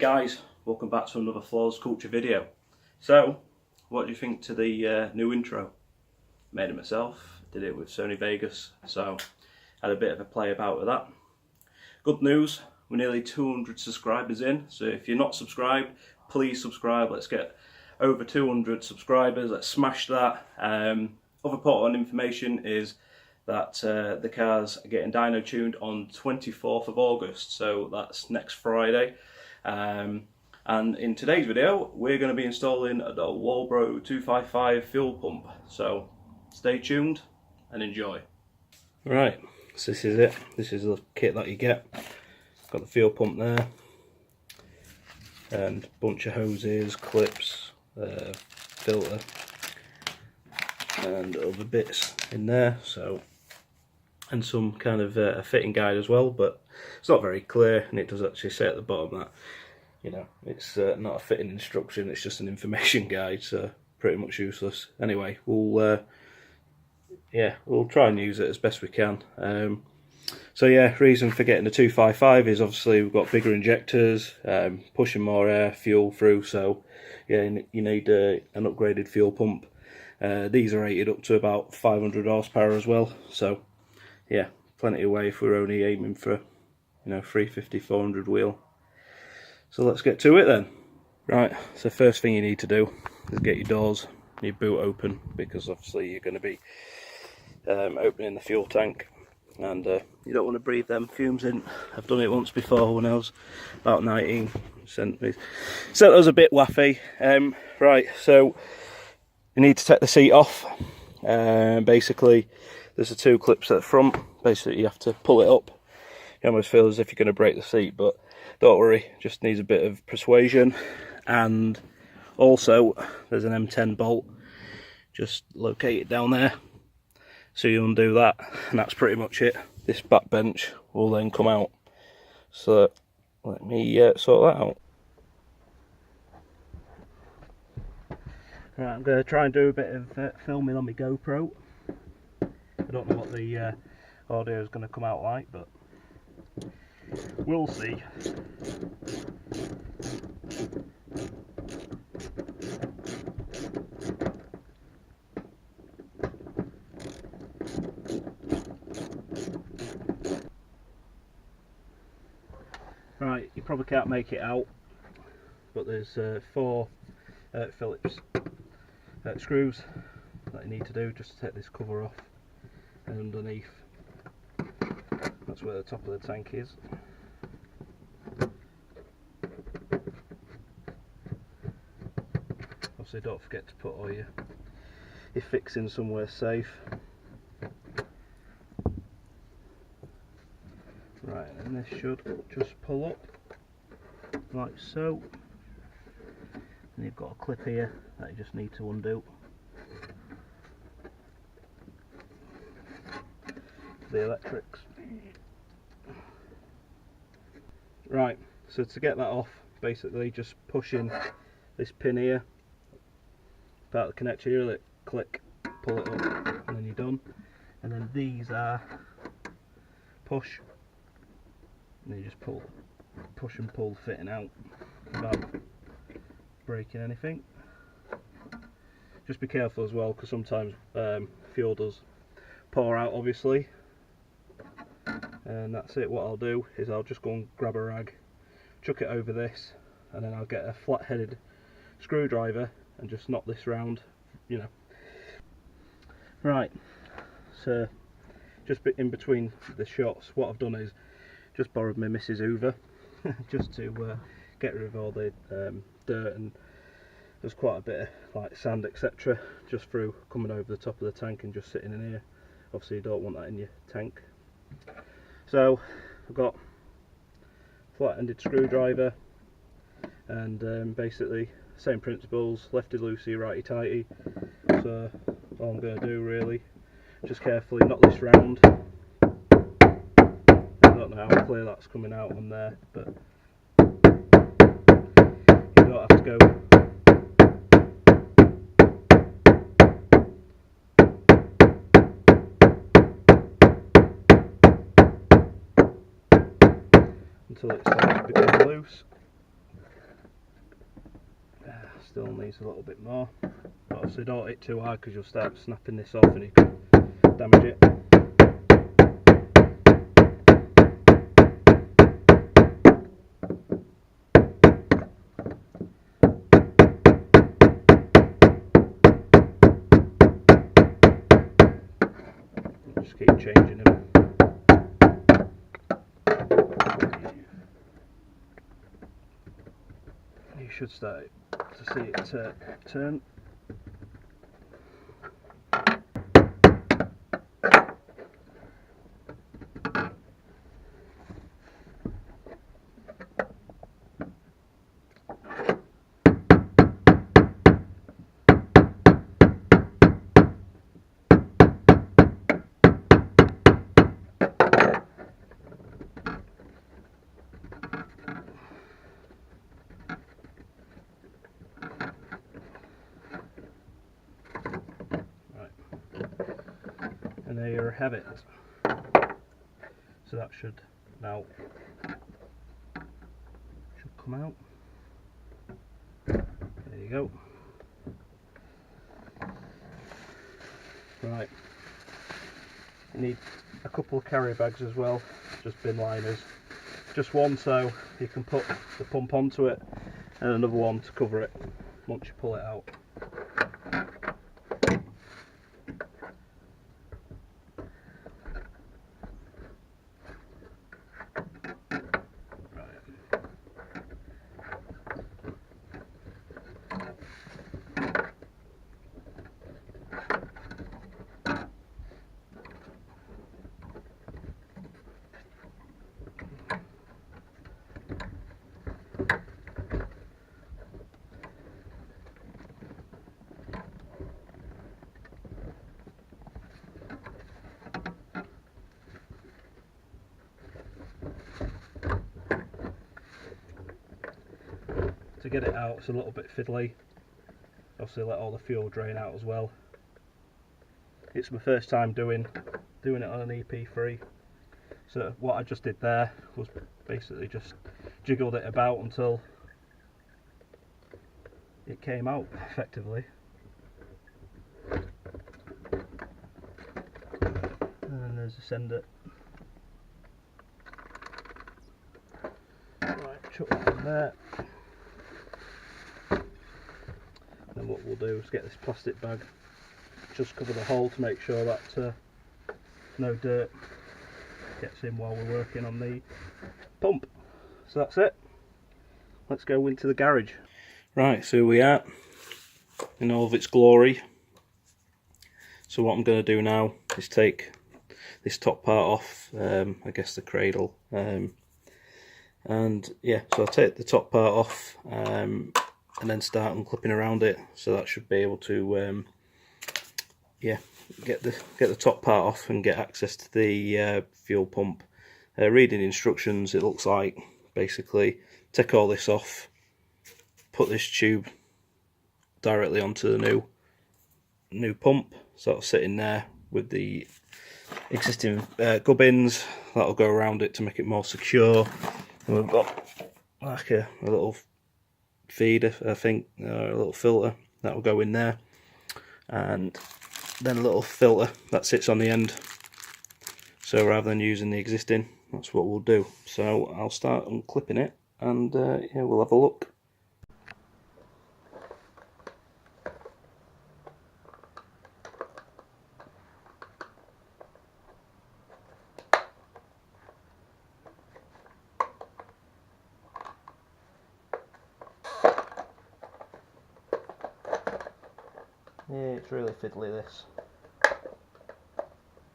guys, welcome back to another Floors Culture video. So, what do you think to the new intro? Made it myself, did it with Sony Vegas, so had a bit of a play about with that. Good news, we're nearly 200 subscribers in, so if you're not subscribed, please subscribe. Let's get over 200 subscribers, let's smash that. Other important information is that the cars are getting dyno tuned on 24th of August, so that's next Friday. And in today's video, we're going to be installing a Walbro 255 fuel pump, so stay tuned and enjoy. Right, so this is it. This is the kit that you get. Got the fuel pump there, and a bunch of hoses, clips, filter, and other bits in there. So, and some kind of a fitting guide as well, but it's not very clear, and it does actually say at the bottom that, you know, it's not a fitting instruction, it's just an information guide, so pretty much useless. Anyway, we'll try and use it as best we can. So yeah, reason for getting the 255 is obviously we've got bigger injectors, pushing more air, fuel through, so yeah, you need an upgraded fuel pump. These are rated up to about 500 horsepower as well, so yeah, plenty of way if we're only aiming for, 350, 400 wheel. So let's get to it then. Right, so first thing you need to do is get your doors, your boot open, because obviously you're going to be opening the fuel tank, and you don't want to breathe them fumes in. I've done it once before when I was about 19. Sent us a bit waffy. Right, so you need to take the seat off. Basically, there's the two clips at the front. Basically, you have to pull it up. You almost feel as if you're going to break the seat, but don't worry, just needs a bit of persuasion. And also, there's an M10 bolt. Just locate it down there. So you undo that, and that's pretty much it. This back bench will then come out. So let me sort that out. Right, I'm going to try and do a bit of filming on my GoPro. I don't know what the audio is going to come out like, but we'll see. Right, you probably can't make it out, but there's 4 Phillips screws that you need to do just to take this cover off, and underneath, that's where the top of the tank is. Obviously don't forget to put all your fixing somewhere safe. Right, and this should just pull up like so, and you've got a clip here that you just need to undo. The electrics. Right, so to get that off, basically just push in this pin here, part of the connector here, let it click, pull it up, and then you're done. And then these are push, and you just push and pull the fitting out without breaking anything. Just be careful as well, because sometimes fuel does pour out, obviously. And that's it. What I'll do is I'll just go and grab a rag, chuck it over this, and then I'll get a flat-headed screwdriver and just knock this round, Right, so just in between the shots, what I've done is just borrowed my Mrs. Hoover just to get rid of all the dirt, and there's quite a bit of like sand, etc., just through coming over the top of the tank and just sitting in here. Obviously you don't want that in your tank. So I've got flat-ended screwdriver, and basically same principles, lefty loosey, righty tighty. So all I'm going to do really, just carefully knock this round. I don't know how clear that's coming out on there, but you don't have to go until it starts to become loose. needs a little bit more, but obviously don't hit too hard because you'll start snapping this off and you can damage it. Just keep changing them. You should start to see it turn. And there you have it. So that should now come out. There you go. Right. You need a couple of carry bags as well, just bin liners. Just one so you can put the pump onto it, and another one to cover it once you pull it out. To get it out, it's a little bit fiddly. Obviously let all the fuel drain out as well. It's my first time doing it on an EP3. So what I just did there was basically just jiggled it about until it came out effectively. And then there's the sender. Right, chuck that in there. And what we'll do is get this plastic bag, just cover the hole to make sure that no dirt gets in while we're working on the pump. So that's it. Let's go into the garage. Right, so we are in all of its glory. So what I'm going to do now is take this top part off, I guess the cradle, and yeah, so I'll take the top part off and then start unclipping around it. So that should be able to yeah, get the top part off and get access to the fuel pump. Reading instructions, it looks like basically take all this off, put this tube directly onto the new pump, so it'll sit in there with the existing gubbins. That'll go around it to make it more secure. And we've got like a little feeder, I think, a little filter that will go in there, and then a little filter that sits on the end. So rather than using the existing, that's what we'll do. So I'll start unclipping it, and yeah, we'll have a look. Yeah, it's really fiddly, this.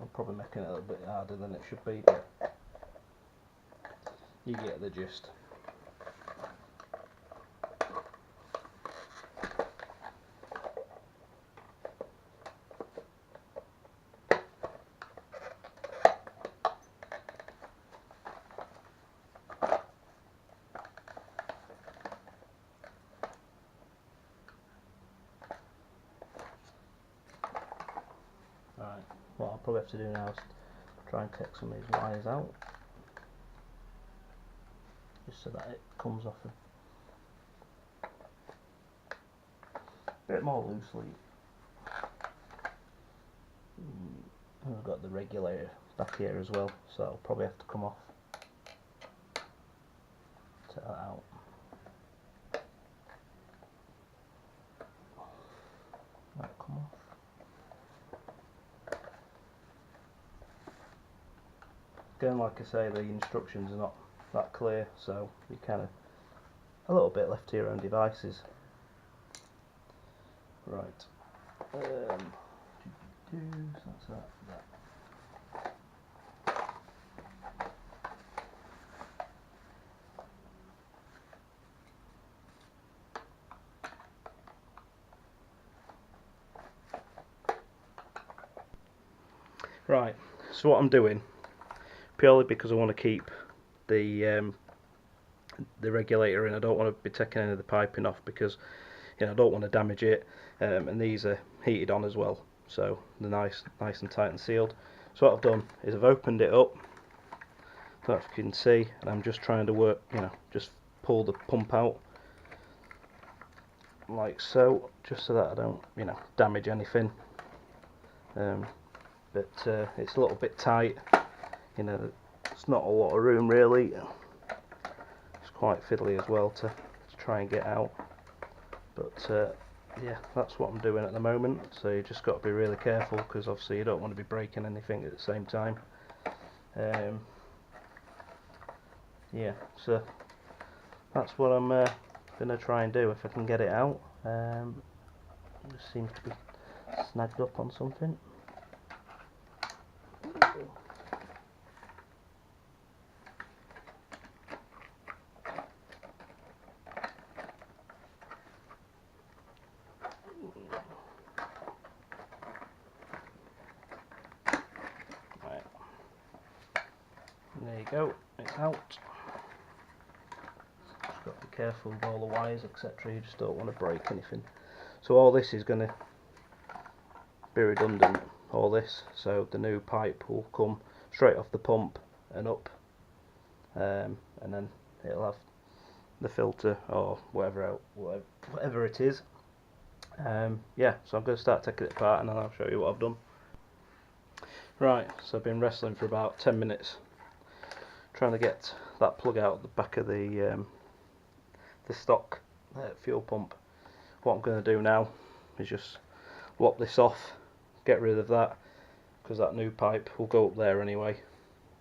I'm probably making it a little bit harder than it should be, but you get the gist. Right, what I'll probably have to do now is try and take some of these wires out, just so that it comes off. bit more loosely. I've got the regulator back here as well, so I'll probably have to come off. Take that out. That'll come off. Again, like I say, the instructions are not that clear, so you kind of a little bit left to your own devices. Right. So that's that. Right. So what I'm doing, purely because I want to keep the regulator in. I don't want to be taking any of the piping off because I don't want to damage it, and these are heated on as well, so they're nice and tight and sealed. So what I've done is I've opened it up, so if you can see, and I'm just trying to work, just pull the pump out like so, just so that I don't damage anything. But it's a little bit tight, it's not a lot of room really. It's quite fiddly as well to try and get out, but yeah, that's what I'm doing at the moment. So you just got to be really careful, because obviously you don't want to be breaking anything at the same time. Yeah, so that's what I'm going to try and do if I can get it out. It just seems to be snagged up on something. Right. There you go, it's out. Just got to be careful with all the wires, etc. You just don't want to break anything. So all this is going to be redundant, all this, so the new pipe will come straight off the pump and up, and then it'll have the filter or whatever it is. Yeah, so I'm going to start taking it apart and then I'll show you what I've done. Right, so I've been wrestling for about 10 minutes trying to get that plug out at the back of the stock fuel pump. What I'm going to do now is just lop this off, get rid of that, because that new pipe will go up there anyway,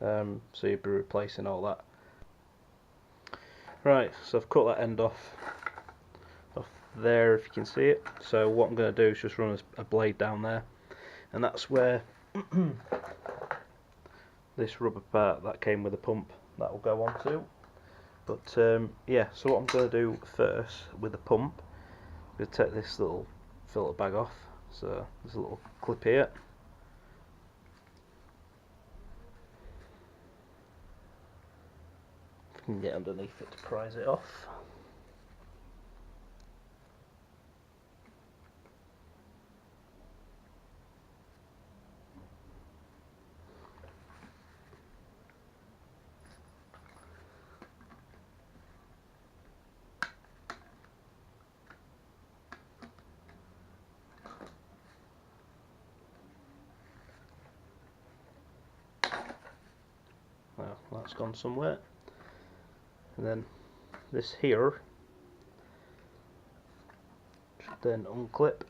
so you'll be replacing all that. Right, so I've cut that end off there, if you can see it. So what I'm going to do is just run a blade down there, and that's where this rubber part that came with the pump, that will go on to. But yeah, so what I'm going to do first with the pump, I'm going to take this little filter bag off. So there's a little clip here. If you can get underneath it to prise it off. Well, that's gone somewhere. And then this here should then unclip.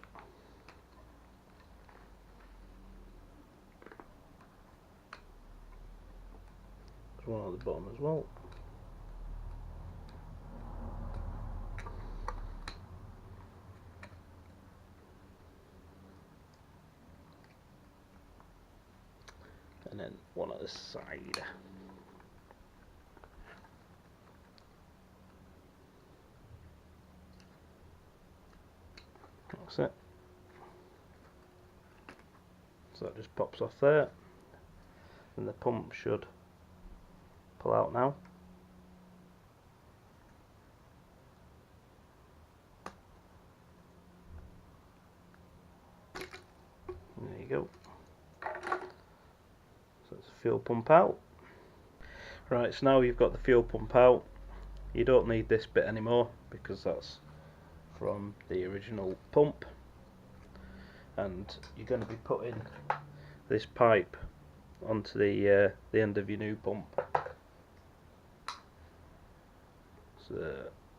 There's one at the bottom as well. And then one at the side. That's it. So that just pops off there, and the pump should pull out now. There you go. So it's a fuel pump out. Right, so now you've got the fuel pump out, you don't need this bit anymore because that's from the original pump, and you're going to be putting this pipe onto the end of your new pump. So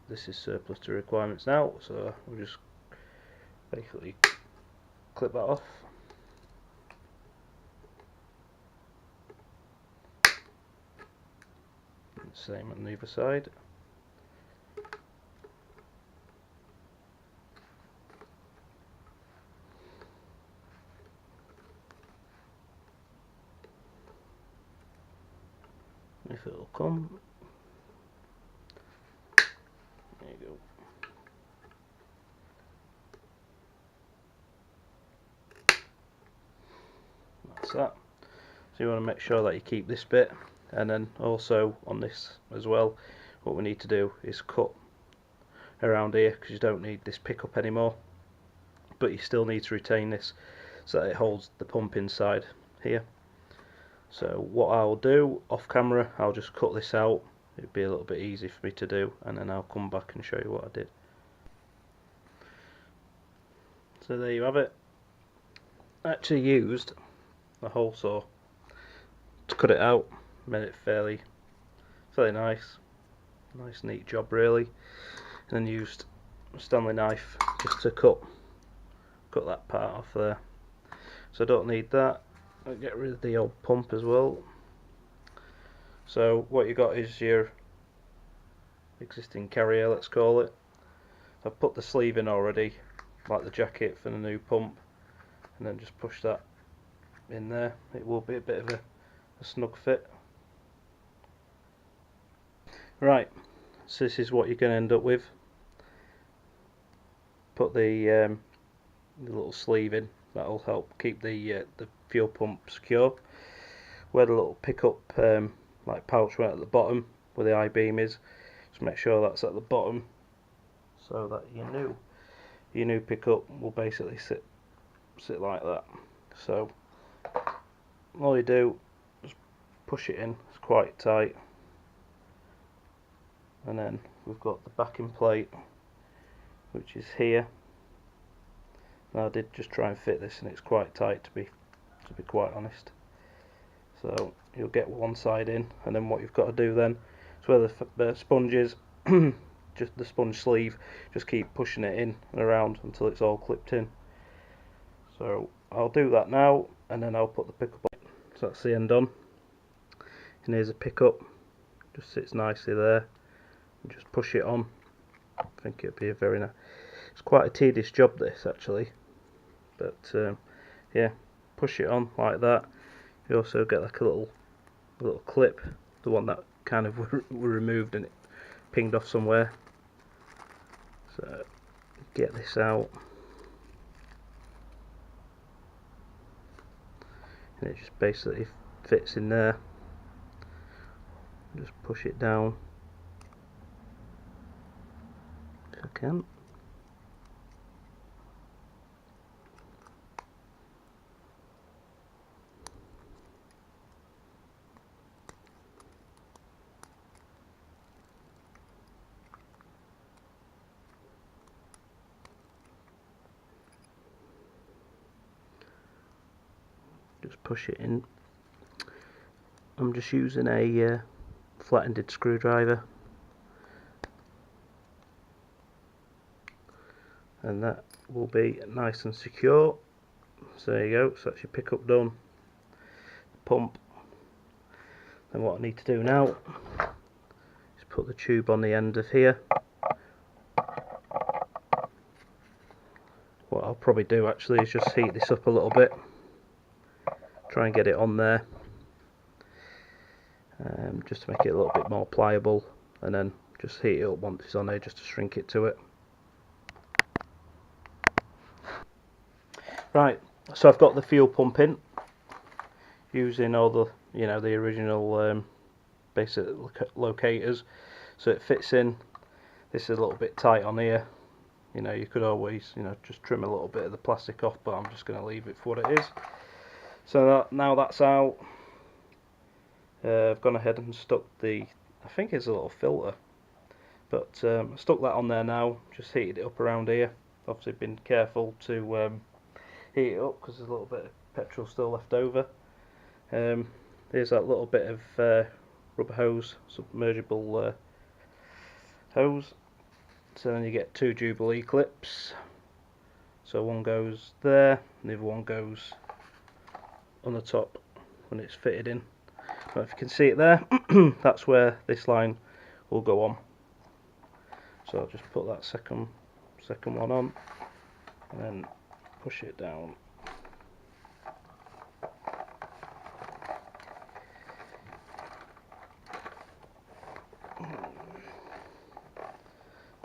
this is surplus to requirements now, so we'll just basically clip that off. And same on the other side. If it'll come. There you go. That's that. So you want to make sure that you keep this bit, and then also on this as well, what we need to do is cut around here, because you don't need this pickup anymore, but you still need to retain this so that it holds the pump inside here. So what I'll do off camera, I'll just cut this out. It'd be a little bit easy for me to do, and then I'll come back and show you what I did. So there you have it. I actually used a hole saw to cut it out. Made it fairly nice neat job really, and then used a Stanley knife just to cut that part off there. So I don't need that. I'll get rid of the old pump as well. So what you got is your existing carrier, let's call it. I've put the sleeve in already, like the jacket for the new pump, and then just push that in there. It will be a bit of a snug fit. Right, so this is what you're going to end up with. Put the little sleeve in. That'll help keep the fuel pump secure. Where the little pickup like pouch went at the bottom, where the I-beam is, just make sure that's at the bottom, so that your new pickup will basically sit like that. So all you do is push it in. It's quite tight, and then we've got the backing plate, which is here. Now I did just try and fit this, and it's quite tight to be quite honest. So you'll get one side in, and then what you've got to do then is where the sponge is, just the sponge sleeve, just keep pushing it in and around until it's all clipped in. So I'll do that now, and then I'll put the pickup on. So that's the end on, and here's a pickup, just sits nicely there, and just push it on. I think it'll be a very nice. It's quite a tedious job this actually, but yeah, push it on like that. You also get like a little clip, the one that kind of were removed and it pinged off somewhere. So get this out, and it just basically fits in there. Just push it down if I can. Just push it in. I'm just using a flat-ended screwdriver, and that will be nice and secure. So there you go, so that's your pickup done, pump. And what I need to do now is put the tube on the end of here. What I'll probably do actually is just heat this up a little bit, try and get it on there, just to make it a little bit more pliable, and then just heat it up once it's on there just to shrink it to it. Right, so I've got the fuel pump in, using all the the original basic locators, so it fits in. This is a little bit tight on here. You could always just trim a little bit of the plastic off, but I'm just going to leave it for what it is. So now that's out, I've gone ahead and stuck the, I think it's a little filter But I stuck that on there now, just heated it up around here. Obviously been careful to heat it up because there's a little bit of petrol still left over. There's that little bit of rubber hose, submergible hose. So then you get two Jubilee clips. So one goes there, and the other one goes on the top when it's fitted in. But if you can see it there, that's where this line will go on. So I'll just put that second one on, and then push it down.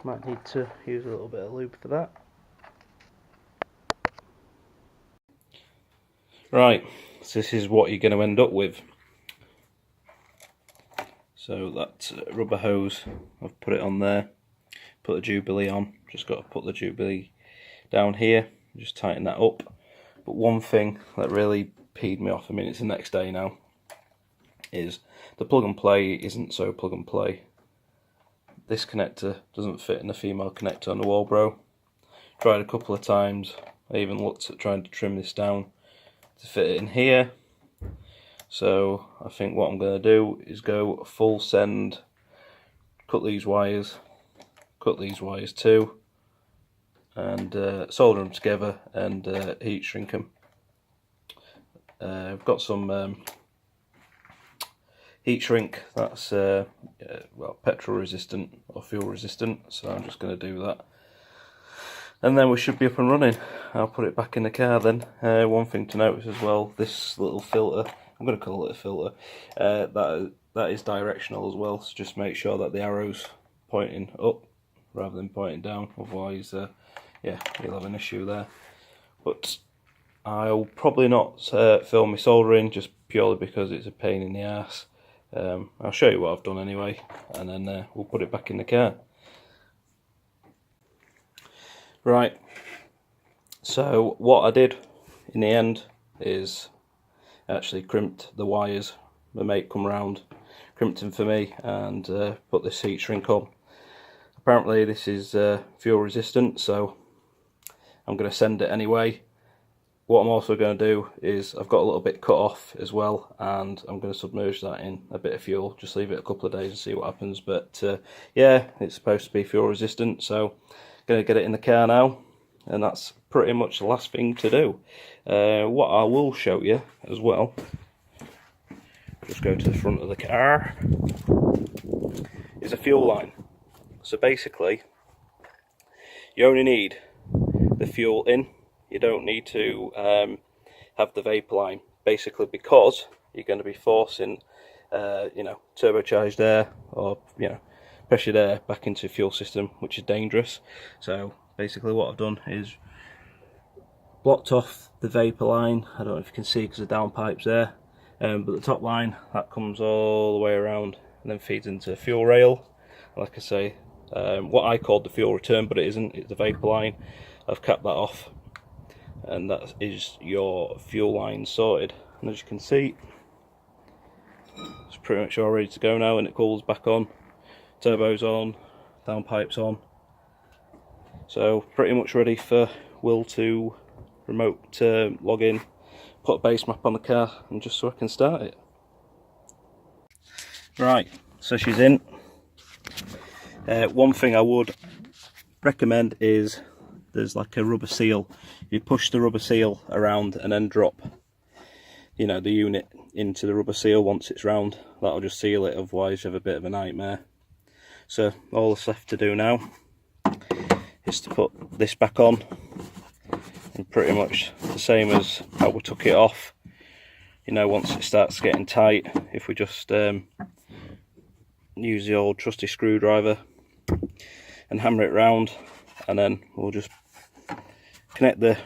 Might need to use a little bit of lube for that. Right, so this is what you're going to end up with. So that rubber hose, I've put it on there, put the Jubilee on, just got to put the Jubilee down here, just tighten that up. But one thing that really peed me off, I mean it's the next day now, is the plug and play isn't so plug and play. This connector doesn't fit in the female connector on the Walbro. Tried a couple of times, I even looked at trying to trim this down to fit it in here. So I think what I'm going to do is go full send, cut these wires too, and solder them together and heat shrink them. I've got some heat shrink that's well, petrol resistant or fuel resistant, so I'm just going to do that, and then we should be up and running. I'll put it back in the car then. One thing to notice as well, this little filter, I'm going to call it a filter, that is directional as well, so just make sure that the arrow's pointing up rather than pointing down, otherwise yeah, you'll have an issue there. But I'll probably not film my soldering, just purely because it's a pain in the ass. I'll show you what I've done anyway, and then we'll put it back in the car. Right, so what I did in the end is actually crimped the wires. My mate come round, crimped them for me, and put this heat shrink on. Apparently this is fuel resistant, so I'm going to send it anyway. What I'm also going to do is, I've got a little bit cut off as well, and I'm going to submerge that in a bit of fuel, just leave it a couple of days and see what happens. But yeah, it's supposed to be fuel resistant, so going to get it in the car now, and that's pretty much the last thing to do. What I will show you as well, just go to the front of the car, is a fuel line. So basically, you only need the fuel in. You don't need to have the vapour line, basically because you're going to be forcing, you know, turbocharged air or, you know, pressured air back into the fuel system, which is dangerous. So basically what I've done is blocked off the vapour line. I don't know if you can see because the downpipe's there, but the top line, that comes all the way around and then feeds into the fuel rail. Like I say, what I called the fuel return, but it isn't, it's the vapour line. I've capped that off, and that is your fuel line sorted. And as you can see, it's pretty much all ready to go now, and it cools back on, turbo's on, downpipe's on, so pretty much ready for Will to remote log in, put a base map on the car, and just so I can start it. Right, so she's in. One thing I would recommend is there's like a rubber seal. You push the rubber seal around and then drop, you know, the unit into the rubber seal once it's round. That'll just seal it, otherwise you have a bit of a nightmare. So all that's left to do now is to put this back on, and pretty much the same as how we took it off. You know, once it starts getting tight, if we just use the old trusty screwdriver and hammer it round, and then we'll just connect the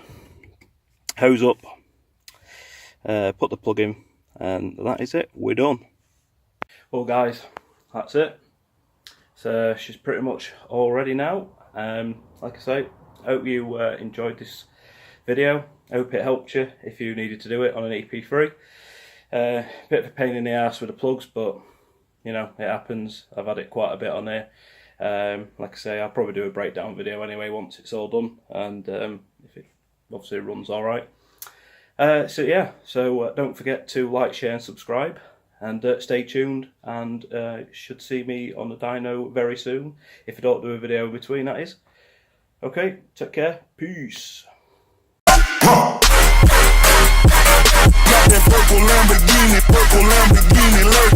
hose up, put the plug in, and that is it, we're done. Well guys, that's it. So she's pretty much all ready now. Like I say, hope you enjoyed this video. Hope it helped you if you needed to do it on an EP3. Bit of a pain in the ass with the plugs, but you know, it happens. I've had it quite a bit on there. Like I say, I'll probably do a breakdown video anyway once it's all done, and if it obviously runs all right. So yeah, so don't forget to like, share and subscribe, and stay tuned, and should see me on the dyno very soon, if I don't do a video in between, that is. Okay, take care, peace. Got that purple Lamborghini lurking.